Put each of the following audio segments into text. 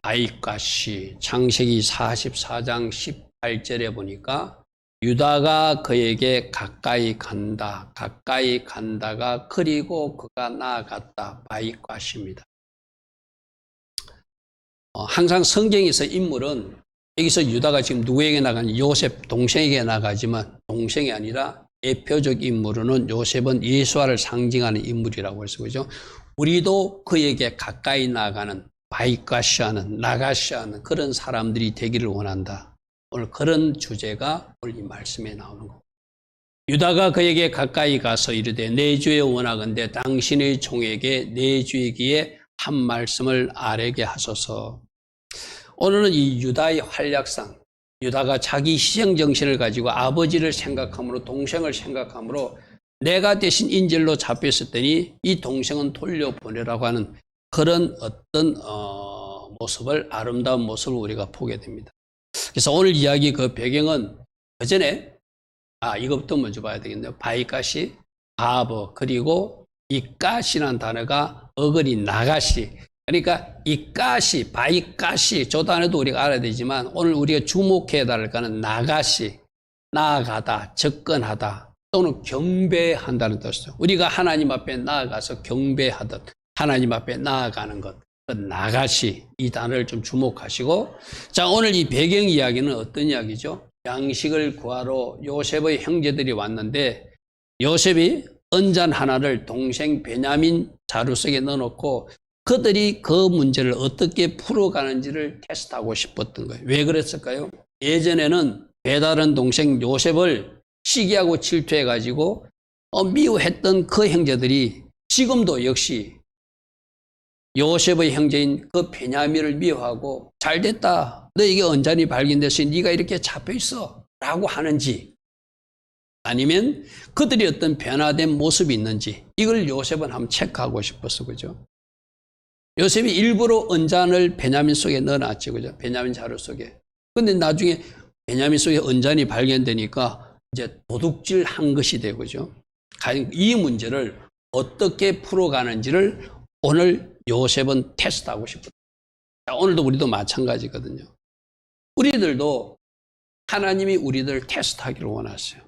바이가시 창세기 44장 18절에 보니까 유다가 그에게 가까이 간다. 가까이 간다가 그리고 그가 나아갔다. 바이가시입니다. 항상 성경에서 인물은 여기서 유다가 지금 누구에게 나가니 요셉 동생에게 나가지만 동생이 아니라 대표적 인물은 요셉은 예수와를 상징하는 인물이라고 해서 그죠. 우리도 그에게 가까이 나가는 바이가시하는 나가시하는 그런 사람들이 되기를 원한다. 오늘 그런 주제가 오늘 이 말씀에 나오는 거. 유다가 그에게 가까이 가서 이르되 내 주의 원하건대 당신의 종에게 내 주이기에 한 말씀을 아뢰게 하소서. 오늘은 이 유다의 활약상, 유다가 자기 희생 정신을 가지고 아버지를 생각함으로 동생을 생각함으로 내가 대신 인질로 잡혔을 때니 이 동생은 돌려보내라고 하는 그런 어떤 모습을 아름다운 모습을 우리가 보게 됩니다. 그래서 오늘 이야기 그 배경은 그 전에 이것부터 먼저 봐야 되겠네요. 바이가시, 바버 그리고 이 가시라는 단어가 어근이 나가시. 그러니까 이 가시, 바이가시 저 단어도 우리가 알아야 되지만 오늘 우리가 주목해야 될 거는 나가시, 나아가다, 접근하다 또는 경배한다는 뜻이죠. 우리가 하나님 앞에 나아가서 경배하듯 하나님 앞에 나아가는 것, 나가시 이 단어를 좀 주목하시고 자 오늘 이 배경 이야기는 어떤 이야기죠? 양식을 구하러 요셉의 형제들이 왔는데 요셉이 은잔 하나를 동생 베냐민 자루 속에 넣어놓고 그들이 그 문제를 어떻게 풀어가는지를 테스트하고 싶었던 거예요. 왜 그랬을까요? 예전에는 배다른 동생 요셉을 시기하고 질투해가지고 미워했던 그 형제들이 지금도 역시 요셉의 형제인 그 베냐민을 미워하고 잘됐다. 너에게 언잔이 발견됐으니 네가 이렇게 잡혀있어 라고 하는지 아니면 그들이 어떤 변화된 모습이 있는지 이걸 요셉은 한번 체크하고 싶었어. 그죠? 요셉이 일부러 언잔을 베냐민 속에 넣어놨죠. 그죠? 베냐민 자루 속에. 근데 나중에 베냐민 속에 언잔이 발견되니까 이제 도둑질 한 것이 되고 그죠? 이 문제를 어떻게 풀어가는지를 오늘 요셉은 테스트하고 싶어요. 오늘도 우리도 마찬가지거든요. 우리들도 하나님이 우리들 테스트하기를 원하세요.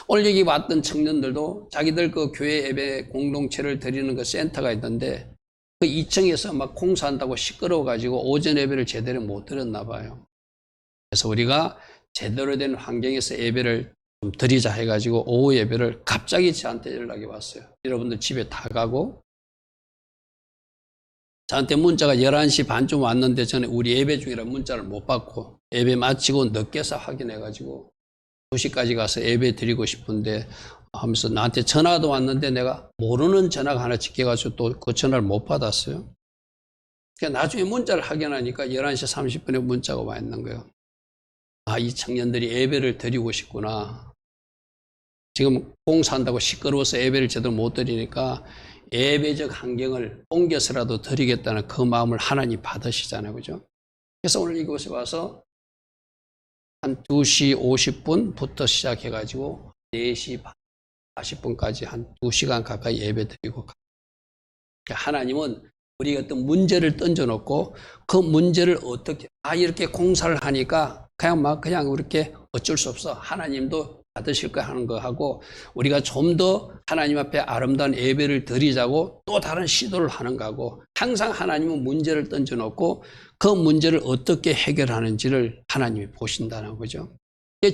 오늘 여기 왔던 청년들도 자기들 그 교회 예배 공동체를 드리는 그 센터가 있던데 그 2층에서 막 공사한다고 시끄러워가지고 오전 예배를 제대로 못 드렸나 봐요. 그래서 우리가 제대로 된 환경에서 예배를 좀 드리자 해가지고 오후 예배를 갑자기 저한테 연락이 왔어요. 여러분들 집에 다 가고 저한테 문자가 11시 반쯤 왔는데 저는 우리 예배 중이라 문자를 못 받고 예배 마치고 늦게서 확인해가지고 2시까지 가서 예배 드리고 싶은데 하면서 나한테 전화도 왔는데 내가 모르는 전화가 하나 찍혀가지고 또 그 전화를 못 받았어요. 그러니까 나중에 문자를 확인하니까 11시 30분에 문자가 와 있는 거예요. 이 청년들이 예배를 드리고 싶구나. 지금 공사한다고 시끄러워서 예배를 제대로 못 드리니까 예배적 환경을 옮겨서라도 드리겠다는 그 마음을 하나님 받으시잖아요. 그죠? 그래서 오늘 이곳에 와서 한 2시 50분부터 시작해가지고 4시 40분까지 한 2시간 가까이 예배 드리고 하나님은 우리가 어떤 문제를 던져놓고 그 문제를 어떻게 이렇게 공사를 하니까 그냥 이렇게 어쩔 수 없어. 하나님도 받으실 거 하는 거 하고 우리가 좀 더 하나님 앞에 아름다운 예배를 드리자고 또 다른 시도를 하는 거고 항상 하나님은 문제를 던져놓고 그 문제를 어떻게 해결하는지를 하나님이 보신다는 거죠.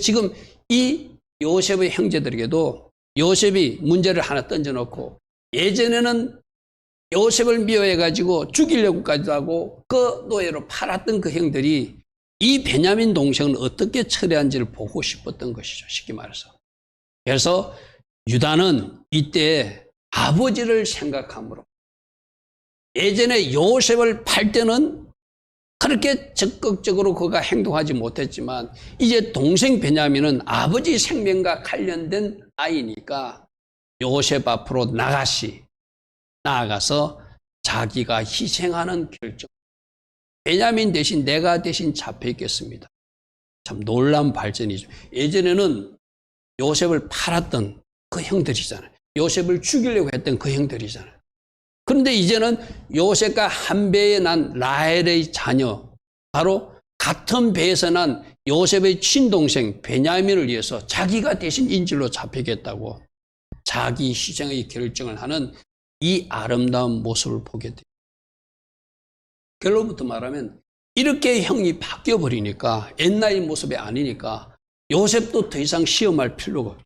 지금 이 요셉의 형제들에게도 요셉이 문제를 하나 던져놓고 예전에는 요셉을 미워해가지고 죽이려고까지도 하고 그 노예로 팔았던 그 형들이 이 베냐민 동생을 어떻게 처리한지를 보고 싶었던 것이죠. 쉽게 말해서. 그래서 유다는 이때 아버지를 생각함으로 예전에 요셉을 팔 때는 그렇게 적극적으로 그가 행동하지 못했지만 이제 동생 베냐민은 아버지 생명과 관련된 아이니까 요셉 앞으로 나아가서 자기가 희생하는 결정. 베냐민 대신 내가 대신 잡혀 있겠습니다. 참 놀라운 발전이죠. 예전에는 요셉을 팔았던 그 형들이잖아요. 요셉을 죽이려고 했던 그 형들이잖아요. 그런데 이제는 요셉과 한 배에 난 라헬의 자녀, 바로 같은 배에서 난 요셉의 친동생 베냐민을 위해서 자기가 대신 인질로 잡히겠다고 자기 희생의 결정을 하는 이 아름다운 모습을 보게 돼요. 결론부터 말하면 이렇게 형이 바뀌어버리니까 옛날의 모습이 아니니까 요셉도 더 이상 시험할 필요가 없어요.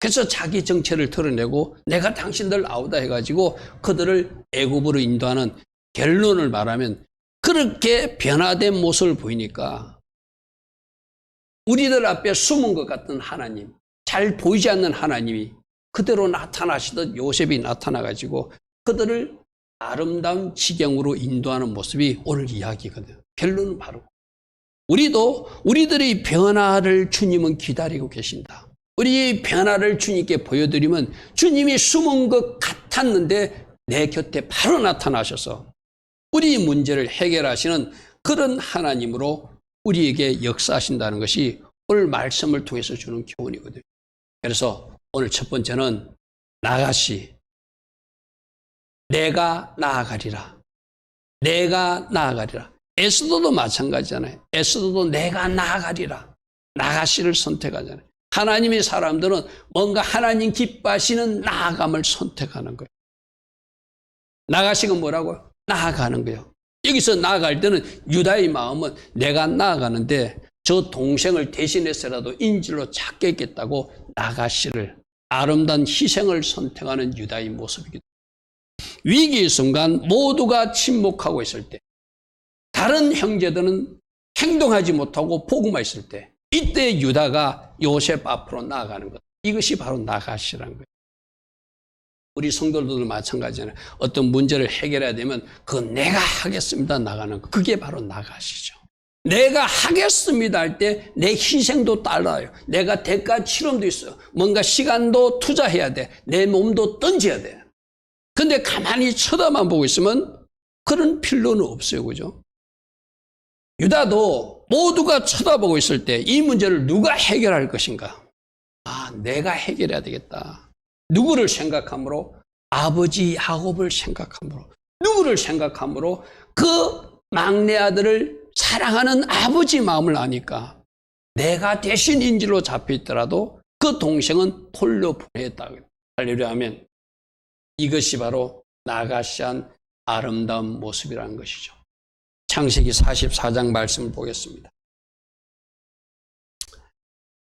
그래서 자기 정체를 드러내고 내가 당신들 아우다 해가지고 그들을 애굽으로 인도하는, 결론을 말하면 그렇게 변화된 모습을 보이니까 우리들 앞에 숨은 것 같은 하나님, 잘 보이지 않는 하나님이 그대로 나타나시듯 요셉이 나타나가지고 그들을 아름다운 지경으로 인도하는 모습이 오늘 이야기거든요. 결론은 바로 우리도 우리들의 변화를 주님은 기다리고 계신다. 우리 변화를 주님께 보여드리면 주님이 숨은 것 같았는데 내 곁에 바로 나타나셔서 우리 문제를 해결하시는 그런 하나님으로 우리에게 역사하신다는 것이 오늘 말씀을 통해서 주는 교훈이거든요. 그래서 오늘 첫 번째는 나가시, 내가 나아가리라. 내가 나아가리라. 에스더도 마찬가지잖아요. 에스더도 내가 나아가리라. 나가시를 선택하잖아요. 하나님의 사람들은 뭔가 하나님 기뻐하시는 나아감을 선택하는 거예요. 나가시가 뭐라고요? 나아가는 거예요. 여기서 나아갈 때는 유다의 마음은 내가 나아가는데 저 동생을 대신해서라도 인질로 잡겠다고 나가시를, 아름다운 희생을 선택하는 유다의 모습이기도 합니다. 위기의 순간 모두가 침묵하고 있을 때, 다른 형제들은 행동하지 못하고 보고만 있을 때, 이때 유다가 요셉 앞으로 나아가는 것, 이것이 바로 나가시라는 거예요. 우리 성도들도 마찬가지잖아요. 어떤 문제를 해결해야 되면 그건 내가 하겠습니다 나가는 거, 그게 바로 나가시죠. 내가 하겠습니다 할 때 내 희생도 따라요. 내가 대가 치름도 있어요. 뭔가 시간도 투자해야 돼. 내 몸도 던져야 돼. 근데 가만히 쳐다만 보고 있으면 그런 필요는 없어요. 그죠? 유다도 모두가 쳐다보고 있을 때 이 문제를 누가 해결할 것인가? 아, 내가 해결해야 되겠다. 누구를 생각함으로? 아버지 야곱을 생각함으로. 누구를 생각함으로? 그 막내 아들을 사랑하는 아버지 마음을 아니까 내가 대신 인질로 잡혀있더라도 그 동생은 돌려보냈다. 할렐루야 하면 이것이 바로 나가시한 아름다운 모습이라는 것이죠. 창세기 44장 말씀을 보겠습니다.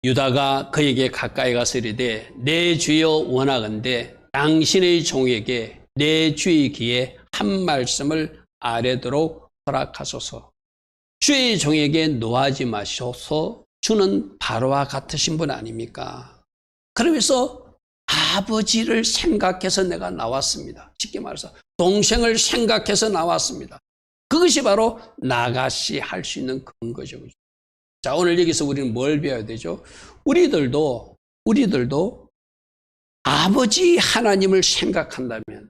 유다가 그에게 가까이 가서 이르되 내 주여 원하건대 당신의 종에게 내 주의 귀에 한 말씀을 아뢰도록 허락하소서. 주의 종에게 노하지 마셔서 주는 바로와 같으신 분 아닙니까? 그러면서 아버지를 생각해서 내가 나왔습니다. 쉽게 말해서 동생을 생각해서 나왔습니다. 그것이 바로 나가시 할 수 있는 근거죠. 자, 오늘 여기서 우리는 뭘 배워야 되죠? 우리들도 아버지 하나님을 생각한다면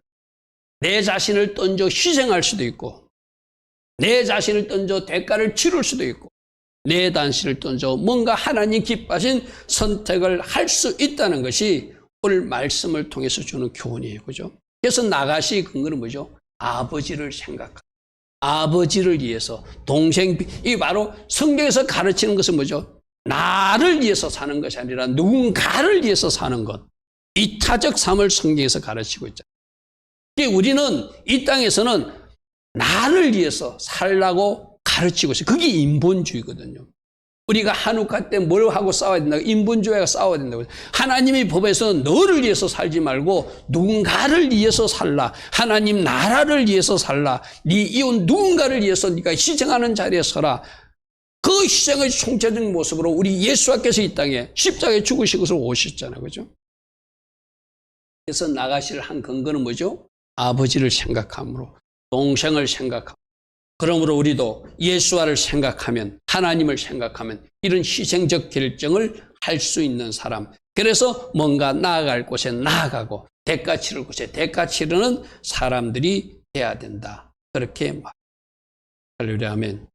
내 자신을 던져 희생할 수도 있고, 내 자신을 던져 대가를 치를 수도 있고, 내 자신을 던져 뭔가 하나님 기뻐하신 선택을 할 수 있다는 것이 오늘 말씀을 통해서 주는 교훈이에요. 그죠? 그래서 나가시 근거는 뭐죠? 아버지를 생각하고, 아버지를 위해서, 동생, 이 바로 성경에서 가르치는 것은 뭐죠? 나를 위해서 사는 것이 아니라 누군가를 위해서 사는 것. 이타적 삶을 성경에서 가르치고 있잖아요. 우리는 이 땅에서는 나를 위해서 살라고 가르치고 있어요. 그게 인본주의거든요. 우리가 한옥화 때 뭘 하고 싸워야 된다고? 인본주의가 싸워야 된다고. 하나님의 법에서는 너를 위해서 살지 말고 누군가를 위해서 살라. 하나님 나라를 위해서 살라. 네 이웃 누군가를 위해서 네가 희생하는 자리에 서라. 그 희생의 총체적인 모습으로 우리 예수께서 이 땅에 십자가에 죽으시고서 오셨잖아요. 그죠? 그래서 나가시를 한 근거는 뭐죠? 아버지를 생각함으로, 동생을 생각함으로. 그러므로 우리도 예수와를 생각하면, 하나님을 생각하면 이런 희생적 결정을 할 수 있는 사람, 그래서 뭔가 나아갈 곳에 나아가고 대가 치를 곳에 대가 치르는 사람들이 돼야 된다. 그렇게 말. 할렐루야 아멘.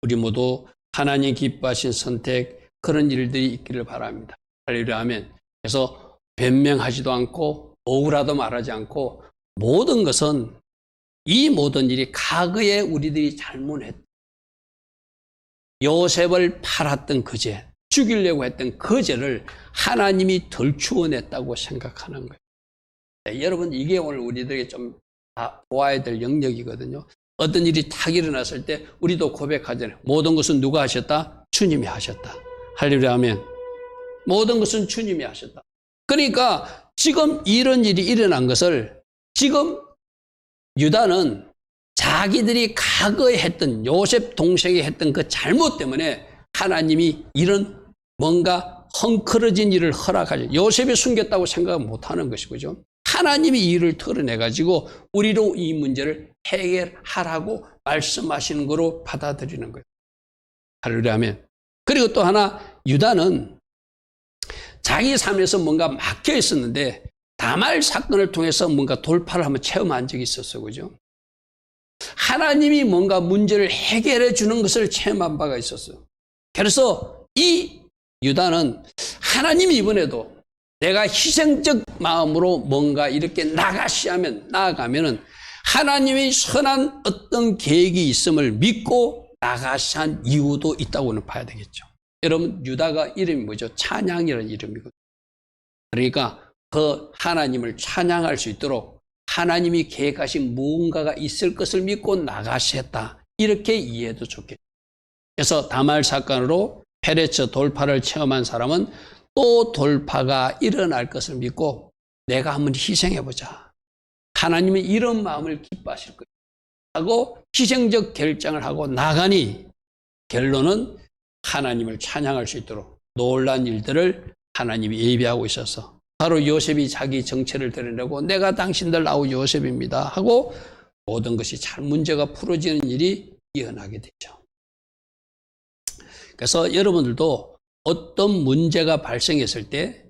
우리 모두 하나님 기뻐하신 선택, 그런 일들이 있기를 바랍니다. 할렐루야 아멘. 그래서 변명하지도 않고 억울하도 말하지 않고 모든 것은 이 모든 일이 과거에 우리들이 잘못했던 요셉을 팔았던 그 죄, 죽이려고 했던 그 죄를 하나님이 덜추어냈다고 생각하는 거예요. 네, 여러분 이게 오늘 우리들에게 좀 보아야 될 영역이거든요. 어떤 일이 탁 일어났을 때 우리도 고백하잖아요. 모든 것은 누가 하셨다? 주님이 하셨다. 할렐루야 하면 모든 것은 주님이 하셨다. 그러니까 지금 이런 일이 일어난 것을 지금 유다는 자기들이 과거에 했던 요셉 동생이 했던 그 잘못 때문에 하나님이 이런 뭔가 헝클어진 일을 허락하죠. 요셉이 숨겼다고 생각 못하는 것이죠. 하나님이 이 일을 털어내가지고 우리로 이 문제를 해결하라고 말씀하시는 거로 받아들이는 거예요. 할렐루야 하면. 그리고 또 하나 유다는 자기 삶에서 뭔가 막혀 있었는데 다말 사건을 통해서 뭔가 돌파를 한번 체험한 적이 있었어요. 그죠? 하나님이 뭔가 문제를 해결해 주는 것을 체험한 바가 있었어요. 그래서 이 유다는 하나님이 이번에도 내가 희생적 마음으로 뭔가 이렇게 나아가면은 하나님의 선한 어떤 계획이 있음을 믿고 나가시한 이유도 있다고는 봐야 되겠죠. 여러분 유다가 이름이 뭐죠? 찬양이라는 이름이거든요. 그러니까 그 하나님을 찬양할 수 있도록 하나님이 계획하신 무언가가 있을 것을 믿고 나가셨다. 이렇게 이해해도 좋겠죠. 그래서 다말 사건으로 페레츠 돌파를 체험한 사람은 또 돌파가 일어날 것을 믿고 내가 한번 희생해보자. 하나님은 이런 마음을 기뻐하실 거예요. 하고 희생적 결정을 하고 나가니 결론은 하나님을 찬양할 수 있도록 놀란 일들을 하나님이 예비하고 있어서 바로 요셉이 자기 정체를 드러내고 내가 당신들 아우 요셉입니다 하고 모든 것이 잘 문제가 풀어지는 일이 일어나게 되죠. 그래서 여러분들도 어떤 문제가 발생했을 때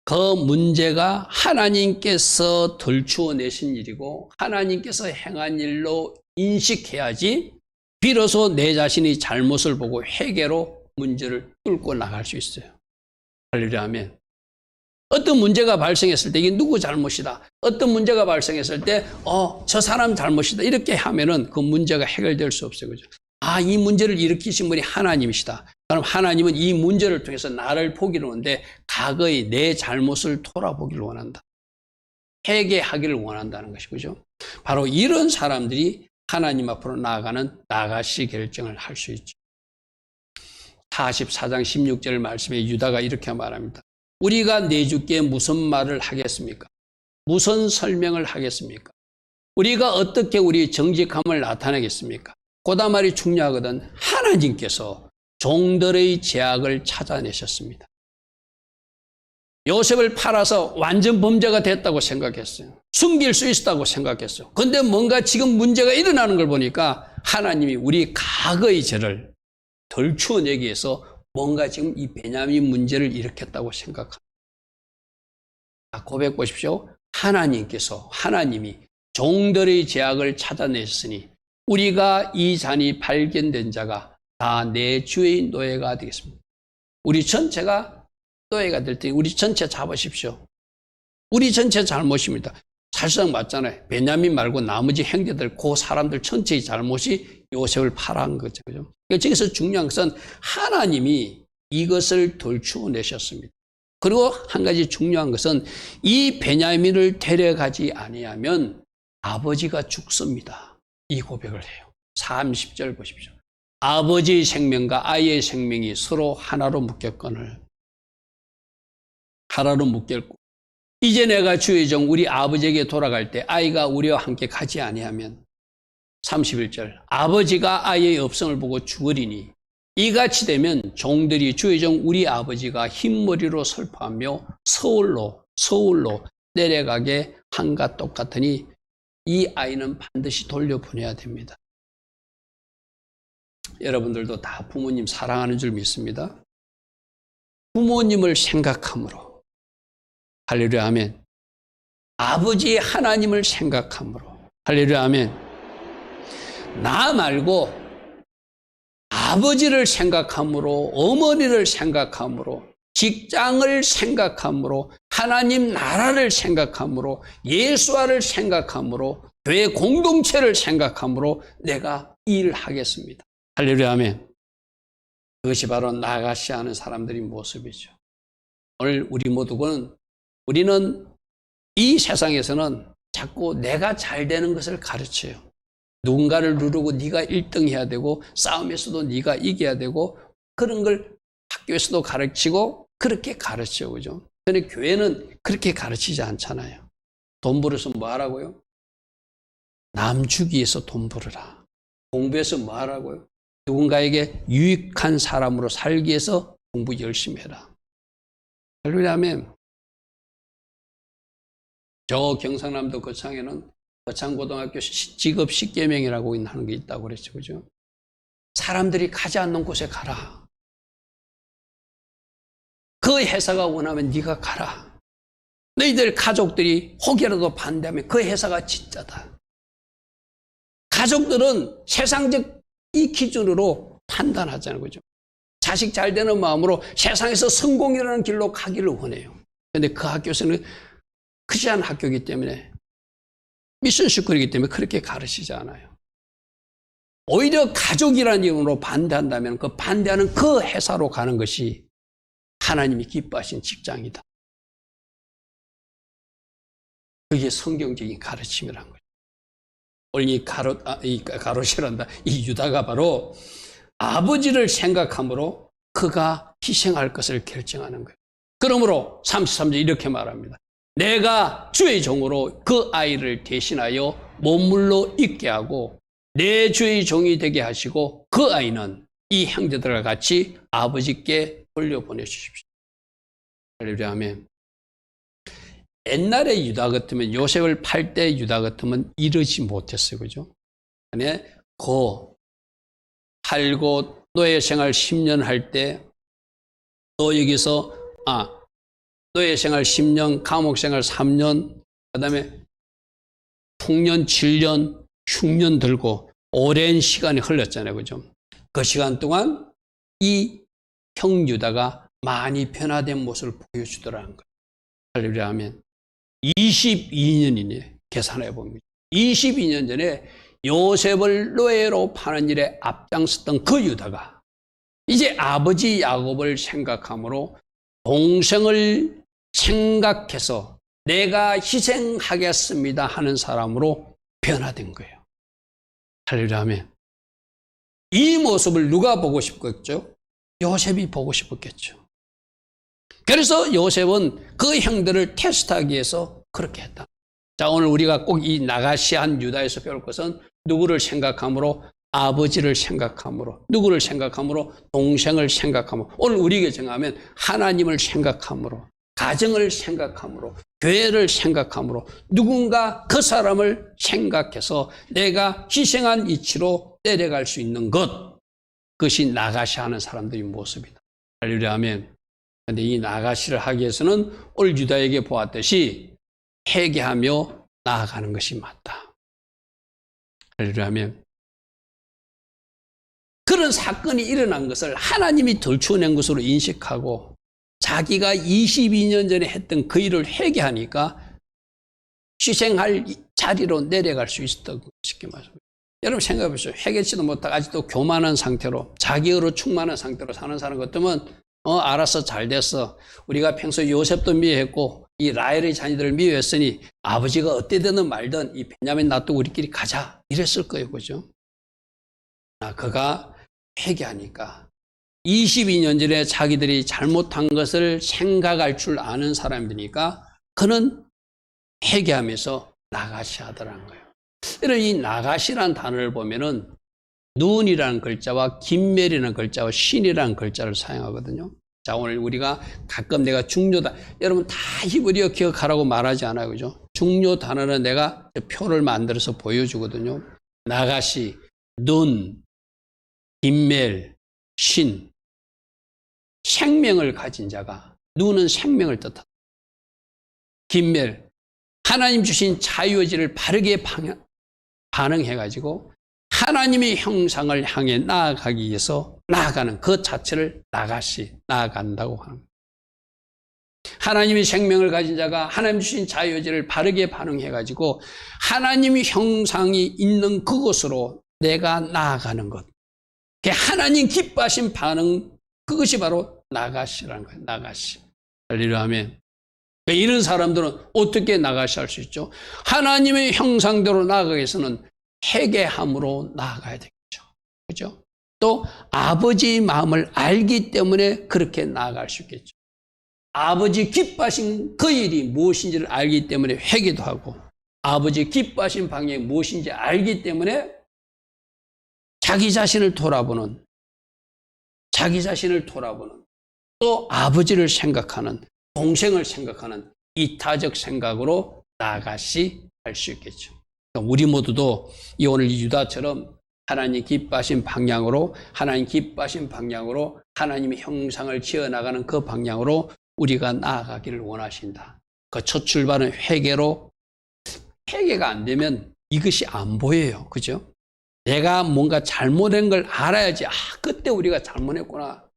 그 문제가 하나님께서 덜추어내신 일이고 하나님께서 행한 일로 인식해야지 비로소 내 자신이 잘못을 보고 회개로 문제를 뚫고 나갈 수 있어요. 할렐루야 하면 어떤 문제가 발생했을 때 이게 누구 잘못이다. 어떤 문제가 발생했을 때 저 사람 잘못이다. 이렇게 하면은 그 문제가 해결될 수 없어요. 그죠? 이 문제를 일으키신 분이 하나님이시다. 그럼 하나님은 이 문제를 통해서 나를 보기를 원하는데 과거의 내 잘못을 돌아보기를 원한다. 회개하기를 원한다는 것이죠. 바로 이런 사람들이 하나님 앞으로 나아가는 나가시 결정을 할 수 있죠. 44장 16절 말씀에 유다가 이렇게 말합니다. 우리가 내 주께 무슨 말을 하겠습니까? 무슨 설명을 하겠습니까? 우리가 어떻게 우리 정직함을 나타내겠습니까? 그다음 말이 중요하거든. 하나님께서 종들의 죄악을 찾아내셨습니다. 요셉을 팔아서 완전 범죄가 됐다고 생각했어요. 숨길 수 있었다고 생각했어요. 그런데 뭔가 지금 문제가 일어나는 걸 보니까 하나님이 우리 과거의 죄를 덜 추어내기 위해서 뭔가 지금 이 베냐민 문제를 일으켰다고 생각합니다. 고백 보십시오. 하나님이 종들의 죄악을 찾아내셨으니 우리가 이 잔이 발견된 자가 다 내 주의 노예가 되겠습니다. 우리 전체가 노예가 될 테니 우리 전체 잡으십시오. 우리 전체 잘못입니다. 사실상 맞잖아요. 베냐민 말고 나머지 형제들, 그 사람들 전체의 잘못이 요셉을 팔아한 거죠. 그죠? 그러니까 저기서 중요한 것은 하나님이 이것을 덜추어내셨습니다. 그리고 한 가지 중요한 것은 이 베냐민을 데려가지 아니하면 아버지가 죽습니다. 이 고백을 해요. 30절 보십시오. 아버지의 생명과 아이의 생명이 서로 하나로 묶였거늘. 하나로 묶였고 이제 내가 주의 종 우리 아버지에게 돌아갈 때 아이가 우리와 함께 가지 아니하면 31절 아버지가 아이의 업성을 보고 죽으리니 이같이 되면 종들이 주의 종 우리 아버지가 흰머리로 슬퍼하며 서울로 내려가게 한과 똑같으니 이 아이는 반드시 돌려보내야 됩니다. 여러분들도 다 부모님 사랑하는 줄 믿습니다. 부모님을 생각함으로 할렐루야 아멘. 아버지 하나님을 생각함으로 할렐루야 아멘. 나 말고 아버지를 생각함으로 어머니를 생각함으로 직장을 생각함으로, 하나님 나라를 생각함으로, 예수와를 생각함으로, 교회 공동체를 생각함으로 내가 일하겠습니다. 할렐루야 아멘. 그것이 바로 나가시 하는 사람들의 모습이죠. 오늘 우리 모두는, 우리는 이 세상에서는 자꾸 내가 잘 되는 것을 가르쳐요. 누군가를 누르고 네가 1등 해야 되고, 싸움에서도 네가 이겨야 되고, 그런 걸 학교에서도 가르치고 그렇게 가르쳐요. 그죠? 그런데 교회는 그렇게 가르치지 않잖아요. 돈 벌어서 뭐 하라고요? 남 주기 위해서 돈 벌어라. 공부해서 뭐 하라고요? 누군가에게 유익한 사람으로 살기 위해서 공부 열심히 해라. 왜냐하면 저 경상남도 거창에는 거창고등학교 직업 10계명이라고 하는 게 있다고 그랬죠. 그죠? 사람들이 가지 않는 곳에 가라. 그 회사가 원하면 네가 가라. 너희들 가족들이 혹여라도 반대하면 그 회사가 진짜다. 가족들은 세상적 이 기준으로 판단하잖아요. 그죠? 자식 잘 되는 마음으로 세상에서 성공이라는 길로 가기를 원해요. 그런데 그 학교에서는 크지 않은 학교이기 때문에, 미션 스쿨이기 때문에 그렇게 가르치지 않아요. 오히려 가족이라는 이름으로 반대한다면 그 반대하는 그 회사로 가는 것이 하나님이 기뻐하신 직장이다. 그게 성경적인 가르침이라는 거죠. 오늘 이 가롯이란다. 이 유다가 바로 아버지를 생각함으로 그가 희생할 것을 결정하는 거예요. 그러므로 33절 이렇게 말합니다. 내가 주의 종으로 그 아이를 대신하여 몸물로 있게 하고 내 주의 종이 되게 하시고 그 아이는 이 형제들과 같이 아버지께 돌려보내 주십시오. 할렐루야 아멘. 옛날에 유다 같으면, 요셉을 팔 때 유다 같으면 이러지 못했어요. 그죠? 팔고 노예 생활 10년 할 때, 또 여기서 노예 생활 10년, 감옥 생활 3년, 그 다음에 풍년 7년, 흉년 들고 오랜 시간이 흘렀잖아요. 그죠? 그 시간 동안 이 형 유다가 많이 변화된 모습을 보여주더라는 거예요. 할렐루야 아멘. 22년이네. 계산해 봅니다. 22년 전에 요셉을 노예로 파는 일에 앞장섰던 그 유다가 이제 아버지 야곱을 생각함으로 동생을 생각해서 내가 희생하겠습니다 하는 사람으로 변화된 거예요. 할렐루야 아멘. 이 모습을 누가 보고 싶겠죠? 요셉이 보고 싶었겠죠. 그래서 요셉은 그 형들을 테스트하기 위해서 그렇게 했다. 자, 오늘 우리가 꼭 이 나가시한 유다에서 배울 것은 누구를 생각함으로? 아버지를 생각함으로. 누구를 생각함으로? 동생을 생각함으로. 오늘 우리에게 정하면 하나님을 생각함으로, 가정을 생각함으로, 교회를 생각함으로, 누군가 그 사람을 생각해서 내가 희생한 이치로 내려갈 수 있는 것, 그것이 나가시 하는 사람들의 모습이다. 할렐루야 아멘. 그런데 이 나가시를 하기 위해서는 오늘 유다에게 보았듯이 회개하며 나아가는 것이 맞다. 할렐루야 아멘. 그런 사건이 일어난 것을 하나님이 덜추어낸 것으로 인식하고 자기가 22년 전에 했던 그 일을 회개하니까 희생할 자리로 내려갈 수 있었다고 쉽게 말합니다. 여러분 생각해 보세요. 회개치도 못하고 아직도 교만한 상태로, 자기의로 충만한 상태로 사는 사람 같으면 알아서 잘 됐어. 우리가 평소에 요셉도 미워했고 이 라헬의 자녀들을 미워했으니 아버지가 어때든 말든 이 베냐민 놔두고 우리끼리 가자 이랬을 거예요. 그죠? 그가 회개하니까 22년 전에 자기들이 잘못한 것을 생각할 줄 아는 사람이니까 그는 회개하면서 나가시 하더라는 거예요. 이런 이 나가시라는 단어를 보면은 눈이라는 글자와 김멜이라는 글자와 신이라는 글자를 사용하거든요. 자, 오늘 우리가 가끔 내가 중요다, 여러분 다 히브리어 기억하라고 말하지 않아요. 그죠? 중요 단어는 내가 표를 만들어서 보여주거든요. 나가시, 눈, 김멜, 신. 생명을 가진 자가, 눈은 생명을 뜻한다. 김멜, 하나님 주신 자유의지를 바르게 반응해가지고 하나님의 형상을 향해 나아가기 위해서 나아가는 그 자체를 나가시, 나아간다고 하는 거예요. 하나님의 생명을 가진 자가 하나님 주신 자유의지를 바르게 반응해가지고 하나님의 형상이 있는 그곳으로 내가 나아가는 것. 하나님 기뻐하신 반응, 그것이 바로 나가시라는 거예요. 나가시. 할렐루야 하면. 이런 사람들은 어떻게 나가시 할 수 있죠? 하나님의 형상대로 나아가기 위해서는 회개함으로 나아가야 되겠죠. 그죠? 또 아버지의 마음을 알기 때문에 그렇게 나아갈 수 있겠죠. 아버지 기뻐하신 그 일이 무엇인지를 알기 때문에 회개도 하고, 아버지 기뻐하신 방향이 무엇인지 알기 때문에 자기 자신을 돌아보는, 또 아버지를 생각하는, 동생을 생각하는 이타적 생각으로 나아가시 할 수 있겠죠. 우리 모두도 이 오늘 유다처럼 하나님 기뻐하신 방향으로, 하나님의 형상을 지어나가는 그 방향으로 우리가 나아가기를 원하신다. 그 첫 출발은 회개로, 회개가 안 되면 이것이 안 보여요. 그죠? 내가 뭔가 잘못한 걸 알아야지, 그때 우리가 잘못했구나.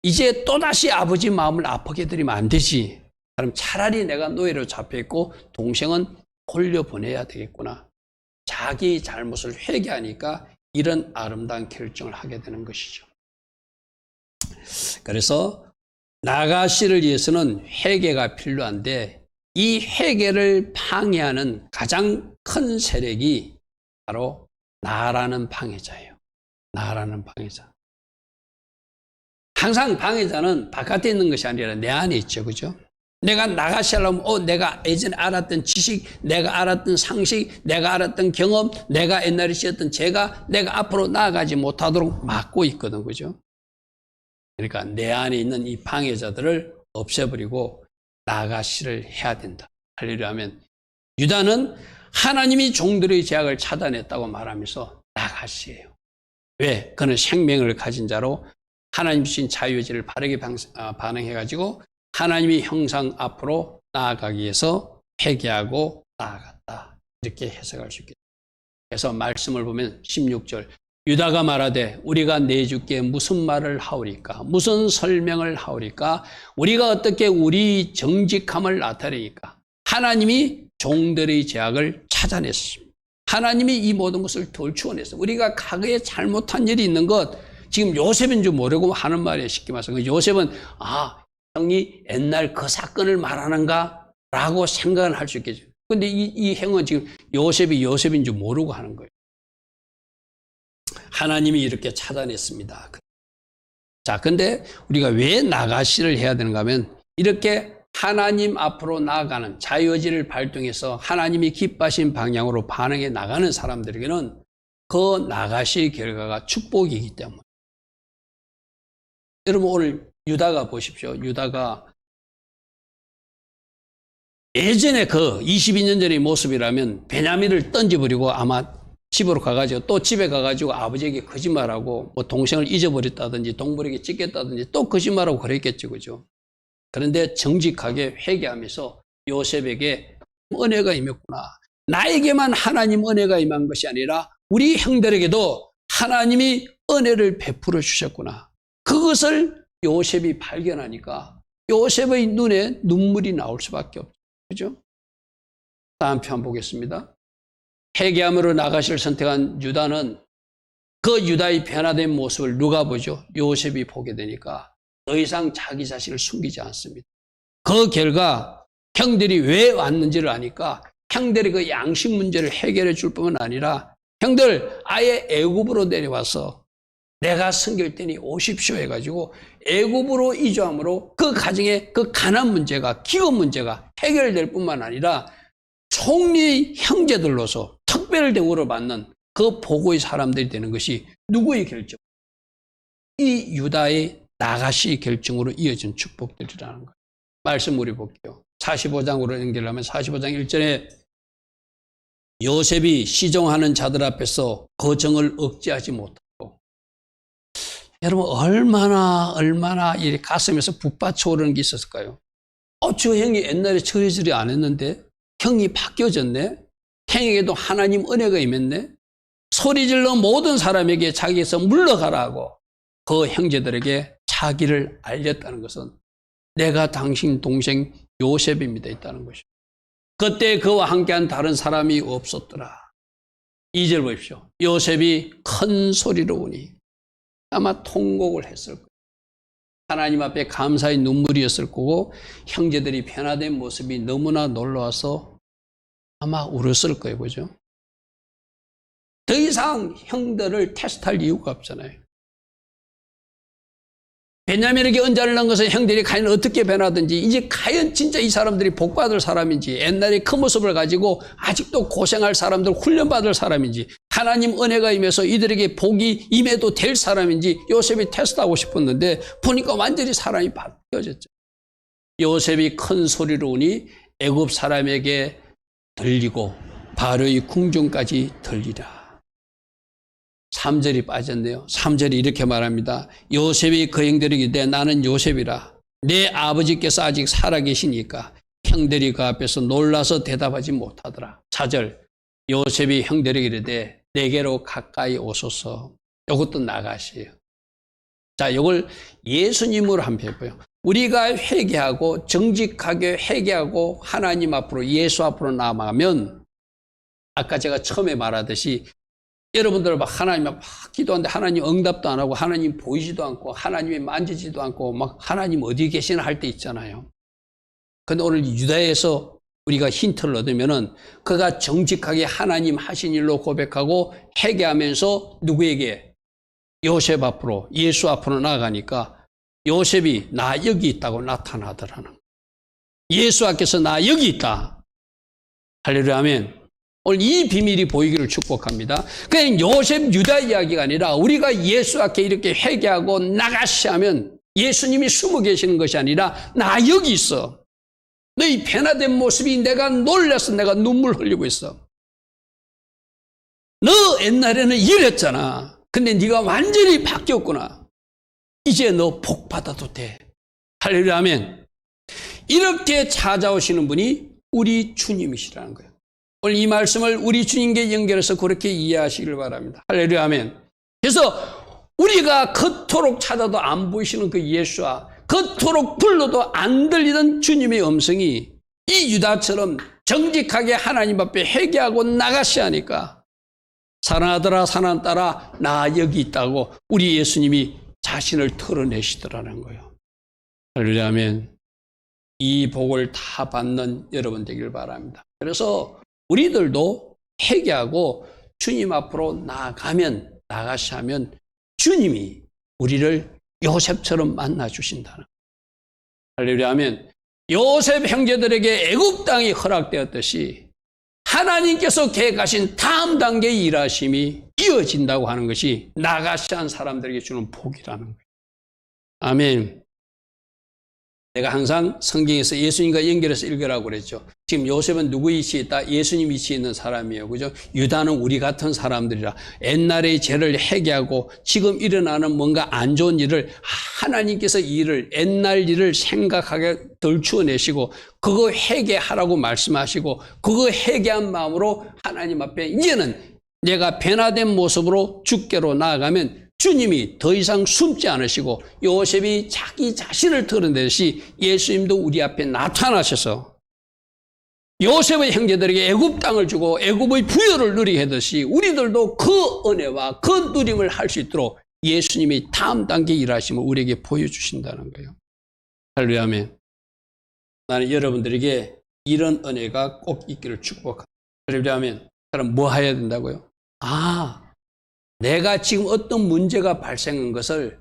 이제 또다시 아버지 마음을 아프게 드리면 안 되지. 그럼 차라리 내가 노예로 잡혀있고 동생은 돌려보내야 되겠구나. 자기 잘못을 회개하니까 이런 아름다운 결정을 하게 되는 것이죠. 그래서 나가시를 위해서는 회개가 필요한데, 이 회개를 방해하는 가장 큰 세력이 바로 나라는 방해자예요. 나라는 방해자. 항상 방해자는 바깥에 있는 것이 아니라 내 안에 있죠. 그죠? 내가 나가시 하려면 내가 예전에 알았던 지식, 내가 알았던 상식, 내가 알았던 경험, 내가 옛날에 지었던 죄가 내가 앞으로 나아가지 못하도록 막고 있거든. 그죠? 그러니까 내 안에 있는 이 방해자들을 없애버리고 나가시를 해야 된다. 할렐루야 하면, 유다는 하나님이 종들의 죄악을 차단했다고 말하면서 나가시예요. 왜? 그는 생명을 가진 자로 하나님 주신 자유의지를 바르게 반응해가지고 하나님의 형상 앞으로 나아가기 위해서 회개하고 나아갔다. 이렇게 해석할 수 있겠다. 그래서 말씀을 보면 16절, 유다가 말하되 우리가 내 주께 무슨 말을 하오리까? 무슨 설명을 하오리까? 우리가 어떻게 우리 정직함을 나타내니까? 하나님이 종들의 죄악을 찾아냈습니다. 하나님이 이 모든 것을 돌추어냈어요. 우리가 과거에 잘못한 일이 있는 것, 지금 요셉인 줄 모르고 하는 말이에요. 쉽게 말해서 요셉은 형이 옛날 그 사건을 말하는가? 라고 생각은 할 수 있겠죠. 근데 이 형은 지금 요셉인 줄 모르고 하는 거예요. 하나님이 이렇게 찾아냈습니다. 자, 근데 우리가 왜 나가시를 해야 되는가 하면, 이렇게 하나님 앞으로 나아가는 자유의지를 발동해서 하나님이 기뻐하신 방향으로 반응해 나가는 사람들에게는 그 나가시의 결과가 축복이기 때문에. 여러분 오늘 유다가 보십시오. 유다가 예전에 그 22년 전의 모습이라면 베냐민을 던져버리고 아마 집으로 가가지고 또 집에 가가지고 아버지에게 거짓말하고 뭐 동생을 잊어버렸다든지 동물에게 찢겼다든지 또 거짓말하고 그랬겠죠. 그죠? 그런데 정직하게 회개하면서 요셉에게 은혜가 임했구나. 나에게만 하나님 은혜가 임한 것이 아니라 우리 형들에게도 하나님이 은혜를 베풀어 주셨구나. 그것을 요셉이 발견하니까 요셉의 눈에 눈물이 나올 수밖에 없죠. 그죠? 다음 편 보겠습니다. 회개함으로 나가시를 선택한 유다는 그 유다의 변화된 모습을 누가 보죠? 요셉이 보게 되니까 더 이상 자기 자신을 숨기지 않습니다. 그 결과 형들이 왜 왔는지를 아니까 형들이 그 양식 문제를 해결해 줄 뿐만 아니라 형들 아예 애굽으로 내려와서 내가 섬길 테니 오십시오 해가지고 애굽으로 이주함으로 그 가정의 그 가난 문제가, 기업 문제가 해결될 뿐만 아니라 총리 형제들로서 특별 대우를 받는 그 보고의 사람들이 되는 것이 누구의 결정? 이 유다의 나가시 결정으로 이어진 축복들이라는 거예요. 말씀 우리 볼게요. 45장으로 연결하면 45장 1절에 요셉이 시종하는 자들 앞에서 그 정을 억제하지 못하고, 여러분 얼마나 이 가슴에서 북받쳐 오르는 게 있었을까요? 저 형이 옛날에 저리 안 했는데 형이 바뀌어졌네. 형에게도 하나님 은혜가 임했네. 소리질러 모든 사람에게 자기에서 물러가라고 그 형제들에게 자기를 알렸다는 것은 내가 당신 동생 요셉이 믿어 있다는 것이죠. 그때 그와 함께한 다른 사람이 없었더라. 2절 보십시오. 요셉이 큰 소리로 우니 아마 통곡을 했을 거예요. 하나님 앞에 감사의 눈물이었을 거고 형제들이 변화된 모습이 너무나 놀라워서 아마 울었을 거예요. 그죠? 더 이상 형들을 테스트할 이유가 없잖아요. 베냐민에게 은자를 넣은 것은 형들이 과연 어떻게 변하든지 이제 과연 진짜 이 사람들이 복받을 사람인지 옛날에 그 모습을 가지고 아직도 고생할 사람들 훈련받을 사람인지 하나님 은혜가 임해서 이들에게 복이 임해도 될 사람인지 요셉이 테스트하고 싶었는데 보니까 완전히 사람이 바뀌어졌죠. 요셉이 큰 소리로 우니 애굽 사람에게 들리고 바로의 궁중까지 들리라. 3절이 빠졌네요. 3절이 이렇게 말합니다. 요셉이 그 형들에게 이르되 나는 요셉이라. 내 아버지께서 아직 살아계시니까. 형들이 그 앞에서 놀라서 대답하지 못하더라. 4절 요셉이 형들에게 이르되 내게로 가까이 오소서. 이것도 나가시에요. 자, 이걸 예수님으로 한번 해봐요. 우리가 회개하고 정직하게 회개하고 하나님 앞으로 예수 앞으로 나아가면 아까 제가 처음에 말하듯이 여러분들 막 하나님 막 기도하는데 하나님 응답도 안 하고 하나님 보이지도 않고 하나님이 만지지도 않고 막 하나님 어디 계시나 할 때 있잖아요. 근데 오늘 유다에서 우리가 힌트를 얻으면은 그가 정직하게 하나님 하신 일로 고백하고 회개하면서 누구에게? 요셉 앞으로 예수 앞으로 나아가니까 요셉이 나 여기 있다고 나타나더라는 거예요. 예수 앞에서 나 여기 있다. 할렐루야 아멘. 오늘 이 비밀이 보이기를 축복합니다. 그냥 요셉 유다 이야기가 아니라 우리가 예수 앞에 이렇게 회개하고 나가시 하면 예수님이 숨어 계시는 것이 아니라 나 여기 있어. 너희 변화된 모습이 내가 놀라서 내가 눈물 흘리고 있어. 너 옛날에는 이랬잖아. 근데 네가 완전히 바뀌었구나. 이제 너 복 받아도 돼. 할렐루야 아멘. 이렇게 찾아오시는 분이 우리 주님이시라는 거예요. 오늘 이 말씀을 우리 주님께 연결해서 그렇게 이해하시길 바랍니다. 할렐루야 아멘. 그래서 우리가 그토록 찾아도 안 보이시는 그 예수와 그토록 불러도 안 들리던 주님의 음성이 이 유다처럼 정직하게 하나님 앞에 회개하고 나가시 하니까 사랑하더라 사랑하는 딸아 나 여기 있다고 우리 예수님이 자신을 털어내시더라는 거예요. 할렐루야 아멘. 이 복을 다 받는 여러분 되길 바랍니다. 그래서 우리들도 회개하고 주님 앞으로 나가시면 주님이 우리를 요셉처럼 만나주신다는 거예요. 할렐루야 아멘. 요셉 형제들에게 애굽 땅이 허락되었듯이 하나님께서 계획하신 다음 단계의 일하심이 이어진다고 하는 것이 나가시한 사람들에게 주는 복이라는 거예요. 아멘. 내가 항상 성경에서 예수님과 연결해서 읽으라고 그랬죠. 지금 요셉은 누구 위치에 있다? 예수님 위치에 있는 사람이에요. 그죠? 유다는 우리 같은 사람들이라 옛날의 죄를 회개하고 지금 일어나는 뭔가 안 좋은 일을 하나님께서 옛날 일을 생각하게 덜추어내시고 그거 회개하라고 말씀하시고 그거 회개한 마음으로 하나님 앞에 이제는 내가 변화된 모습으로 주께로 나아가면 주님이 더 이상 숨지 않으시고 요셉이 자기 자신을 드러내듯이 예수님도 우리 앞에 나타나셔서 요셉의 형제들에게 애굽 땅을 주고 애굽의 부여를 누리게 하듯이 우리들도 그 은혜와 그 누림을 할 수 있도록 예수님이 다음 단계 일하심을 우리에게 보여주신다는 거예요. 할렐루야 아멘. 나는 여러분들에게 이런 은혜가 꼭 있기를 축복합니다. 할렐루야 아멘. 그럼 뭐 해야 된다고요? 내가 지금 어떤 문제가 발생한 것을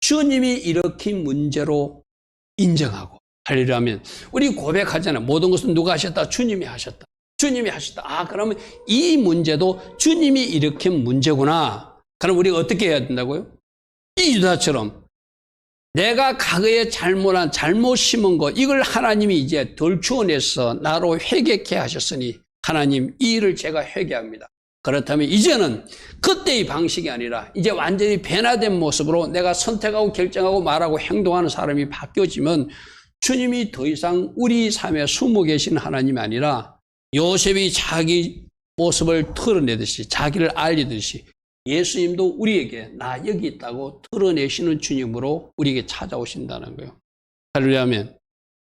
주님이 일으킨 문제로 인정하고 할렐루야 하면 우리 고백하잖아요. 모든 것은 누가 하셨다? 주님이 하셨다. 주님이 하셨다. 그러면 이 문제도 주님이 일으킨 문제구나. 그럼 우리가 어떻게 해야 된다고요? 이 유다처럼 내가 과거에 잘못 심은 것 이걸 하나님이 이제 덜추어내서 나로 회개케 하셨으니 하나님 이 일을 제가 회개합니다. 그렇다면 이제는 그때의 방식이 아니라 이제 완전히 변화된 모습으로 내가 선택하고 결정하고 말하고 행동하는 사람이 바뀌어지면 주님이 더 이상 우리 삶에 숨어 계신 하나님이 아니라 요셉이 자기 모습을 털어내듯이 자기를 알리듯이 예수님도 우리에게 나 여기 있다고 털어내시는 주님으로 우리에게 찾아오신다는 거예요. 할렐루야 아멘.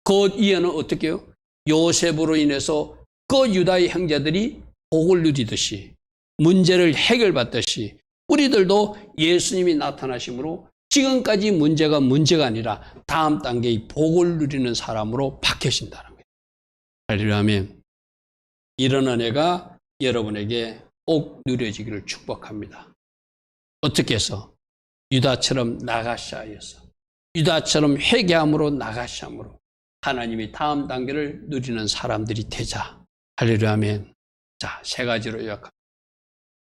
그 이해는 어떻게 해요? 요셉으로 인해서 그 유다의 형제들이 복을 누리듯이 문제를 해결받듯이 우리들도 예수님이 나타나심으로 지금까지 문제가 아니라 다음 단계의 복을 누리는 사람으로 바뀌어진다는 거예요. 할렐루야. 이런 은혜가 여러분에게 꼭 누려지기를 축복합니다. 어떻게 해서? 유다처럼 나가시아에서 유다처럼 회개함으로 나가시함으로 하나님이 다음 단계를 누리는 사람들이 되자. 할렐루야. 아멘. 자, 세 가지로 요약합니다.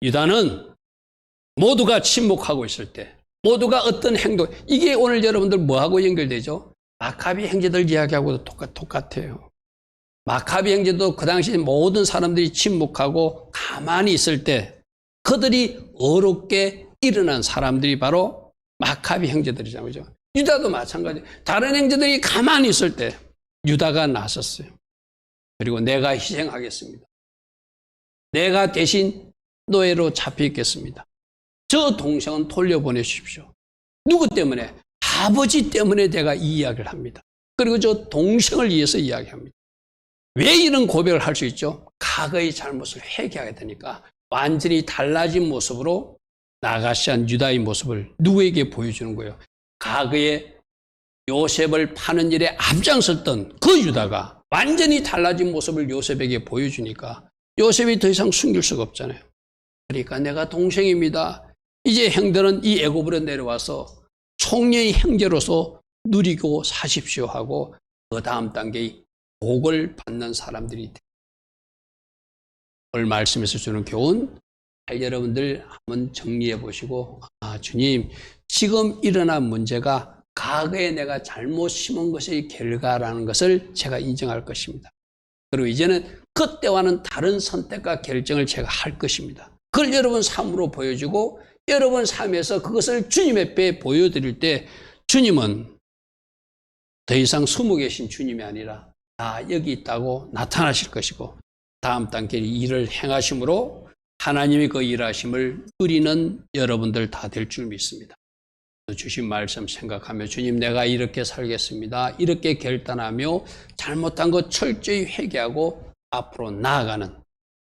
유다는 모두가 침묵하고 있을 때, 모두가 어떤 행동, 이게 오늘 여러분들 뭐하고 연결되죠? 마카비 형제들 이야기하고도 똑같아요. 마카비 형제도 그 당시 모든 사람들이 침묵하고 가만히 있을 때 그들이 어렵게 일어난 사람들이 바로 마카비 형제들이잖아요. 그죠? 유다도 마찬가지. 다른 형제들이 가만히 있을 때 유다가 나섰어요. 그리고 내가 희생하겠습니다. 내가 대신 노예로 잡혀 있겠습니다. 저 동생은 돌려보내십시오. 누구 때문에? 아버지 때문에 내가 이 이야기를 합니다. 그리고 저 동생을 위해서 이야기합니다. 왜 이런 고백을 할 수 있죠? 과거의 잘못을 회개하게 되니까 완전히 달라진 모습으로 나가시한 유다의 모습을 누구에게 보여주는 거예요? 과거에 요셉을 파는 일에 앞장섰던 그 유다가 완전히 달라진 모습을 요셉에게 보여주니까 요셉이 더 이상 숨길 수가 없잖아요. 그러니까 내가 동생입니다. 이제 형들은 이 애굽으로 내려와서 총리의 형제로서 누리고 사십시오 하고 그 다음 단계의 복을 받는 사람들이 됩니다. 오늘 말씀에서 주는 교훈, 여러분들 한번 정리해 보시고, 주님, 지금 일어난 문제가 과거에 내가 잘못 심은 것의 결과라는 것을 제가 인정할 것입니다. 그리고 이제는 그때와는 다른 선택과 결정을 제가 할 것입니다. 그걸 여러분 삶으로 보여주고 여러분 삶에서 그것을 주님 앞에 보여드릴 때 주님은 더 이상 숨어 계신 주님이 아니라 여기 있다고 나타나실 것이고 다음 단계 일을 행하심으로 하나님이 그 일하심을 누리는 여러분들 다 될 줄 믿습니다. 주신 말씀 생각하며 주님 내가 이렇게 살겠습니다. 이렇게 결단하며 잘못한 것 철저히 회개하고 앞으로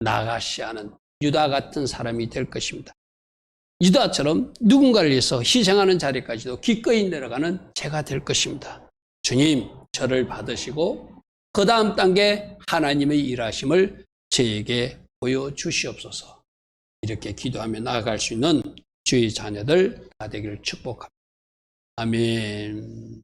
나아가시하는 유다 같은 사람이 될 것입니다. 유다처럼 누군가를 위해서 희생하는 자리까지도 기꺼이 내려가는 제가 될 것입니다. 주님 저를 받으시고 그 다음 단계 하나님의 일하심을 저에게 보여주시옵소서. 이렇게 기도하며 나아갈 수 있는 주의 자녀들 다 되기를 축복합니다. 아멘.